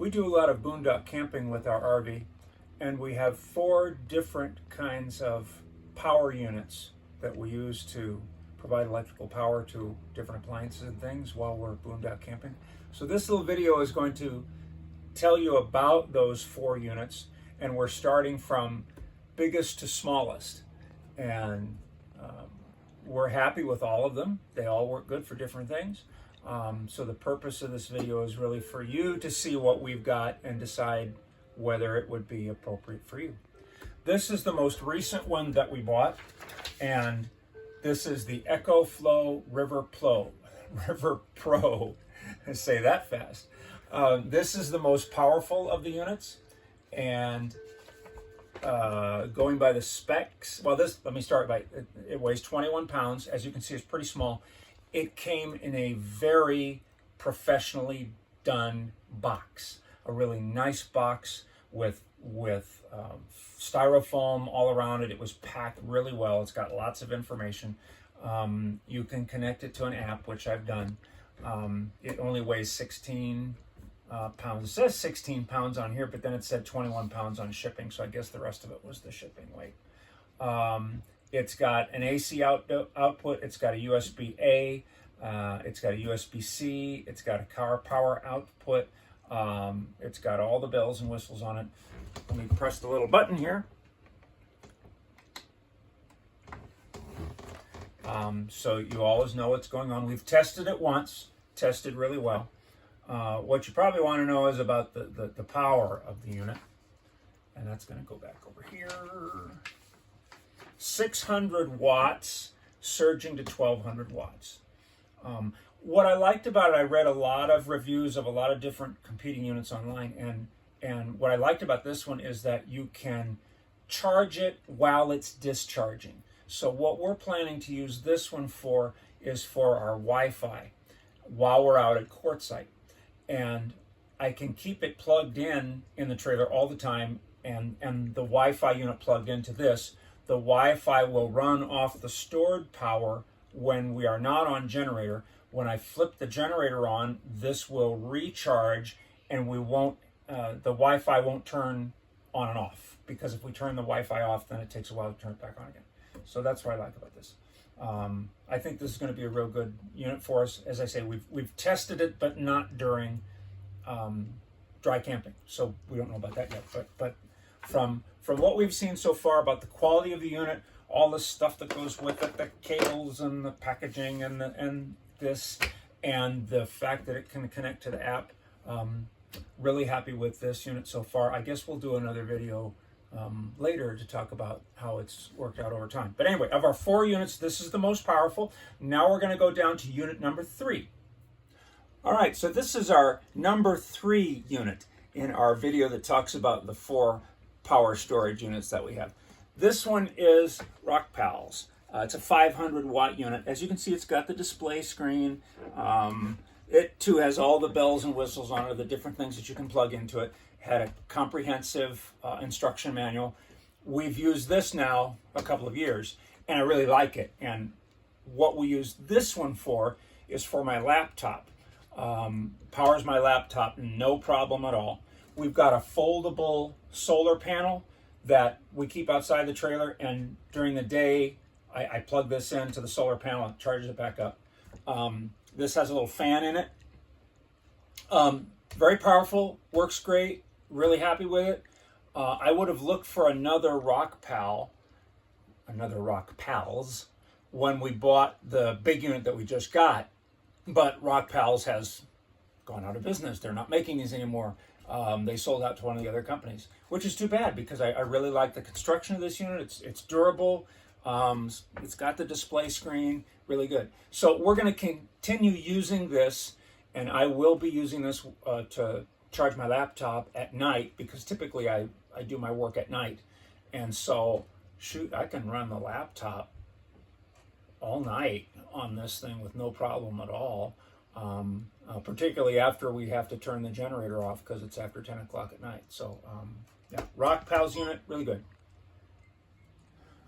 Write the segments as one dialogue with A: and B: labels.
A: We do a lot of boondock camping with our RV, and we have 4 different kinds of power units that we use to provide electrical power to different appliances and things while we're boondock camping. So this little video is going to tell you about those 4 units, and we're starting from biggest to smallest. And we're happy with all of them. They all work good for different things. So the purpose of this video is really for you to see what we've got and decide whether it would be appropriate for you. This is the most recent one that we bought, and this is the EcoFlow River Pro. I say that fast. This is the most powerful of the units, and going by the specs, well, let me start by, it weighs 21 pounds. As you can see, it's pretty small. It came in a very professionally done box, a really nice box with styrofoam all around it. It was packed really well. It's got lots of information. You can connect it to an app, which I've done. It only weighs 16 pounds. It says 16 pounds on here, but then it said 21 pounds on shipping, so I guess the rest of it was the shipping weight. It's got an AC output, it's got a USB-A, it's got a USB-C, it's got a car power output, it's got all the bells and whistles on it. Let me press the little button here. So you always know what's going on. We've tested it once, tested really well. What you probably want to know is about the power of the unit. And that's going to go back over here. 600 watts, surging to 1200 watts. What I liked about it, I read a lot of reviews of a lot of different competing units online. And what I liked about this one is that you can charge it while it's discharging. So what we're planning to use this one for is for our Wi-Fi while we're out at Quartzsite. And I can keep it plugged in the trailer all the time, and the Wi-Fi unit plugged into this. The Wi-Fi will run off the stored power when we are not on generator. When I flip the generator on, this will recharge, and we won't, the Wi-Fi won't turn on and off, because if we turn the Wi-Fi off, then it takes a while to turn it back on again. So that's what I like about this. I think this is going to be a real good unit for us. As I say, we've tested it, but not during dry camping, so we don't know about that yet. But from what we've seen so far about the quality of the unit, all the stuff that goes with it, the cables and the packaging and the fact that it can connect to the app, really happy with this unit so far. I guess we'll do another video later to talk about how it's worked out over time. But anyway, of our 4 units, this is the most powerful. Now we're going to go down to unit number 3. All right, so this is our number 3 unit in our video that talks about the 4 power storage units that we have. This one is Rockpal's. It's a 500 watt unit. As you can see, it's got the display screen. It too has all the bells and whistles on it, the different things that you can plug into it. Had a comprehensive instruction manual. We've used this now a couple of years, and I really like it. And what we use this one for is for my laptop. Powers my laptop, no problem at all. We've got a foldable solar panel that we keep outside the trailer, and during the day, I plug this into the solar panel and charges it back up. This has a little fan in it. Very powerful, works great, really happy with it. I would have looked for another Rockpals, when we bought the big unit that we just got, but Rockpals has gone out of business. They're not making these anymore. They sold out to one of the other companies, which is too bad, because I really like the construction of this unit. It's durable. It's got the display screen, really good. So we're going to continue using this, and I will be using this to charge my laptop at night, because typically I do my work at night. And so, shoot, I can run the laptop all night on this thing with no problem at all, particularly after we have to turn the generator off because it's after 10 o'clock at night. So, yeah, Rockpals unit, really good.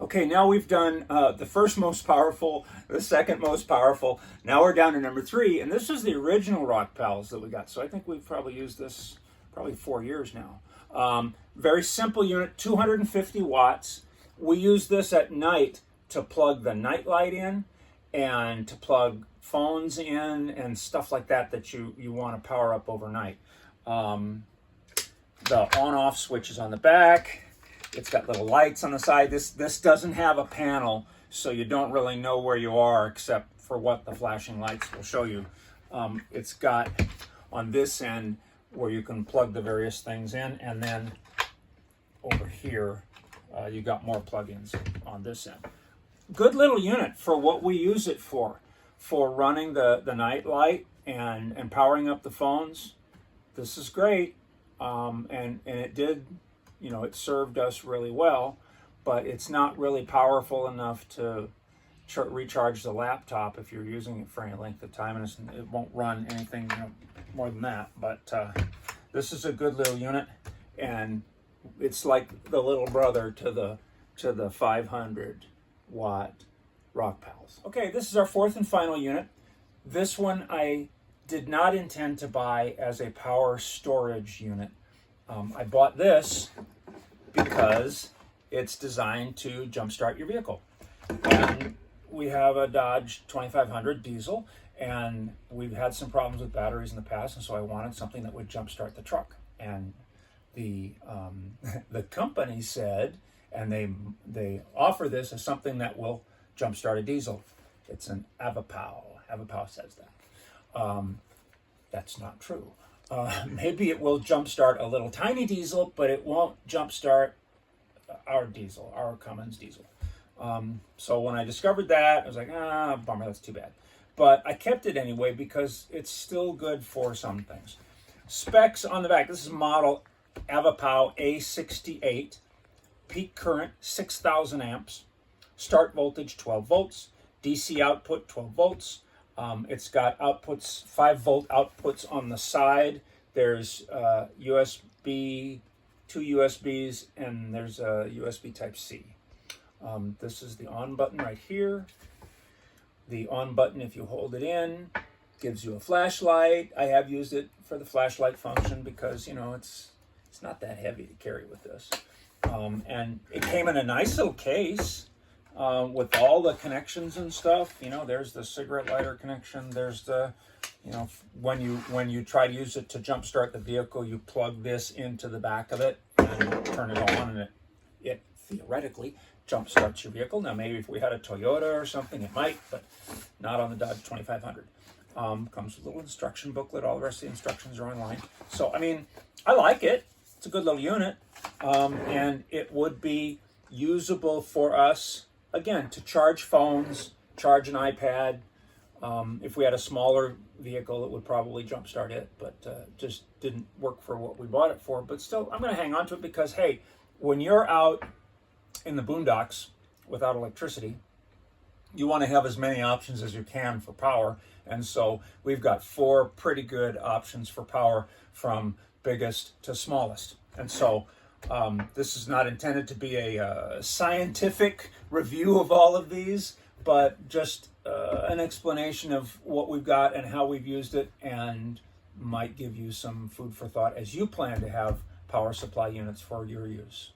A: Okay, now we've done the first most powerful, the second most powerful. Now we're down to number 3, and this is the original Rockpals that we got. So I think we've probably used this probably 4 years now. Very simple unit, 250 watts. We use this at night to plug the night light in and to plug phones in and stuff like that that you want to power up overnight. The on-off switch is on the back. It's got little lights on the side. This doesn't have a panel, so you don't really know where you are except for what the flashing lights will show you. It's got on this end where you can plug the various things in, and then over here you got more plugins on this end. Good little unit for what we use it for running the night light and powering up the phones. This is great, and it did, it served us really well, but it's not really powerful enough to recharge the laptop if you're using it for any length of time, and it won't run anything more than that. But this is a good little unit, and it's like the little brother to the 500 watt Rock Pals. Okay, this is our fourth and final unit. This one I did not intend to buy as a power storage unit. I bought this because it's designed to jumpstart your vehicle. And we have a Dodge 2500 diesel, and we've had some problems with batteries in the past, and so I wanted something that would jumpstart the truck. And the company said, and they offer this as something that will jumpstart a diesel. It's an Avapow. Avapow says that. That's not true. Maybe it will jumpstart a little tiny diesel, but it won't jumpstart our diesel, our Cummins diesel. So when I discovered that, I was like, bummer, that's too bad. But I kept it anyway because it's still good for some things. Specs on the back. This is model Avapow A68. Peak current 6,000 amps. Start voltage 12 volts. DC output 12 volts. It's got outputs, 5-volt outputs on the side. There's USB, 2 USBs, and there's a USB Type-C. This is the on button right here. The on button, if you hold it in, gives you a flashlight. I have used it for the flashlight function because, it's not that heavy to carry with this. And it came in a nice little case with all the connections and stuff. There's the cigarette lighter connection. There's the, when you try to use it to jumpstart the vehicle, you plug this into the back of it and turn it on, and it theoretically jumpstarts your vehicle. Now, maybe if we had a Toyota or something, it might, but not on the Dodge 2500. Comes with a little instruction booklet. All the rest of the instructions are online. So, I like it. It's a good little unit, and it would be usable for us, again, to charge phones, charge an iPad. If we had a smaller vehicle, it would probably jumpstart it, but just didn't work for what we bought it for. But still, I'm going to hang on to it because, hey, when you're out in the boondocks without electricity, you want to have as many options as you can for power. And so we've got 4 pretty good options for power from biggest to smallest. And so this is not intended to be a scientific review of all of these, but just an explanation of what we've got and how we've used it, and might give you some food for thought as you plan to have power supply units for your use.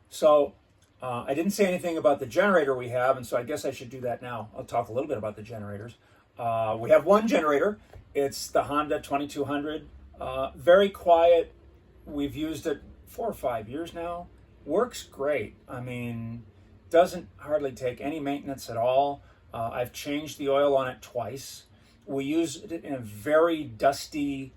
A: So I didn't say anything about the generator we have, and so I guess I should do that now. I'll talk a little bit about the generators. We have one generator. It's the Honda 2200. Very quiet. We've used it 4 or 5 years now. Works great. Doesn't hardly take any maintenance at all. I've changed the oil on it twice. We use it in a very dusty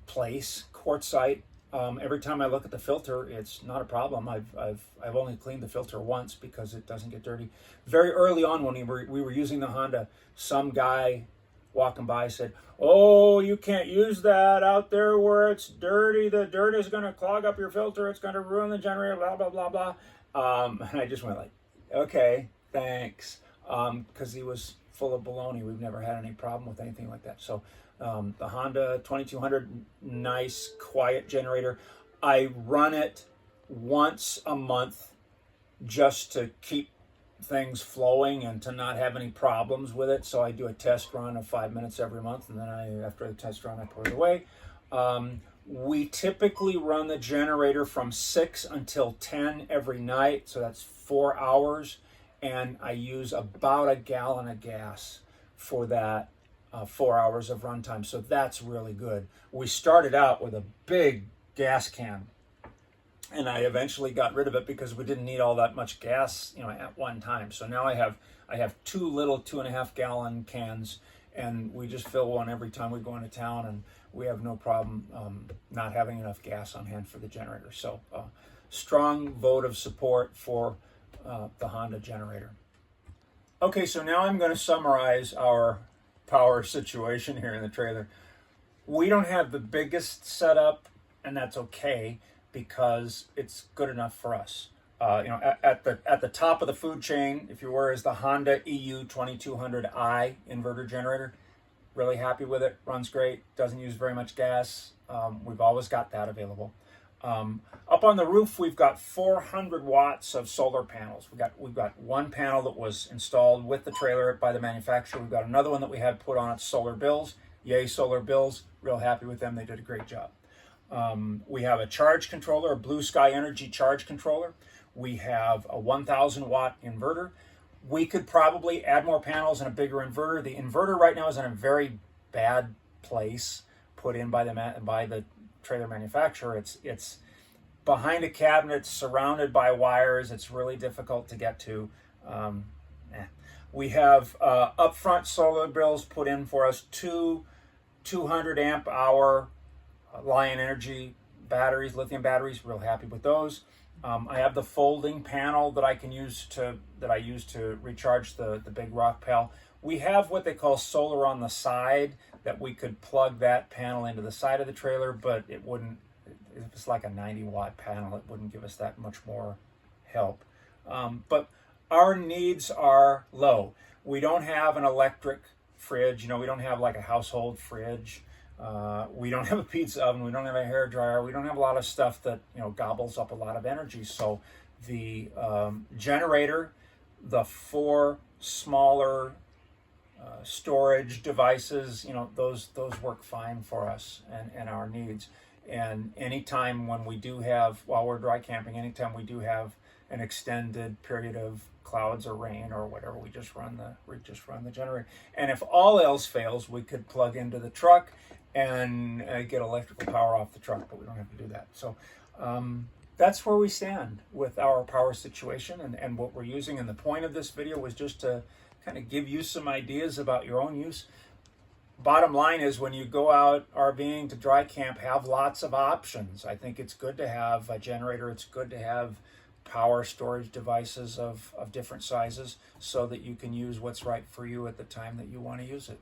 A: place, quartzite. Every time I look at the filter, it's not a problem. I've only cleaned the filter once because it doesn't get dirty. Very early on when we were using the Honda, some guy walking by said, "Oh, you can't use that out there where it's dirty. The dirt is going to clog up your filter. It's going to ruin the generator, blah, blah, blah, blah." And I just went like, okay, thanks. Because he was full of baloney. We've never had any problem with anything like that. So the Honda 2200, nice, quiet generator. I run it once a month just to keep things flowing and to not have any problems with it. So I do a test run of 5 minutes every month, and then after the test run, I put it away. We typically run the generator from 6 until 10 every night, so that's 4 hours, and I use about a gallon of gas for that 4 hours of runtime, so that's really good. We started out with a big gas can, and I eventually got rid of it because we didn't need all that much gas, at one time. So now I have two little 2.5 gallon cans, and we just fill one every time we go into town, and we have no problem not having enough gas on hand for the generator. So strong vote of support for the Honda generator. Okay, so now I'm going to summarize our power situation here in the trailer. We don't have the biggest setup, and that's okay because it's good enough for us. At the top of the food chain, if you were, is the Honda EU 2200i inverter generator. Really happy with it. Runs great. Doesn't use very much gas. We've always got that available. Up on the roof, we've got 400 watts of solar panels. We've got one panel that was installed with the trailer by the manufacturer. We've got another one that we had put on at Solar Bills. Yay, Solar Bills. Real happy with them. They did a great job. We have a charge controller, a Blue Sky Energy charge controller. We have a 1,000 watt inverter. We could probably add more panels and a bigger inverter. The inverter right now is in a very bad place, put in by the trailer manufacturer. It's behind a cabinet, surrounded by wires. It's really difficult to get to. We have upfront solar bills put in for us, two 200 amp hour Lion Energy batteries, lithium batteries. Real happy with those. I have the folding panel that I use to recharge the big rock pail. We have what they call solar on the side, that we could plug that panel into the side of the trailer, but it wouldn't. If it's like a 90 watt panel, it wouldn't give us that much more help. But our needs are low. We don't have an electric fridge. We don't have like a household fridge. We don't have a pizza oven. We don't have a hair dryer. We don't have a lot of stuff that gobbles up a lot of energy. So the generator, the 4 smaller storage devices, those work fine for us and our needs. And anytime when we do have, while we're dry camping, anytime we do have an extended period of clouds or rain or whatever, we just run the generator. And if all else fails, we could plug into the truck and get electrical power off the truck, but we don't have to do that. So that's where we stand with our power situation and what we're using. And the point of this video was just to kind of give you some ideas about your own use. Bottom line is, when you go out RVing to dry camp, have lots of options. I think it's good to have a generator. It's good to have power storage devices of different sizes so that you can use what's right for you at the time that you want to use it.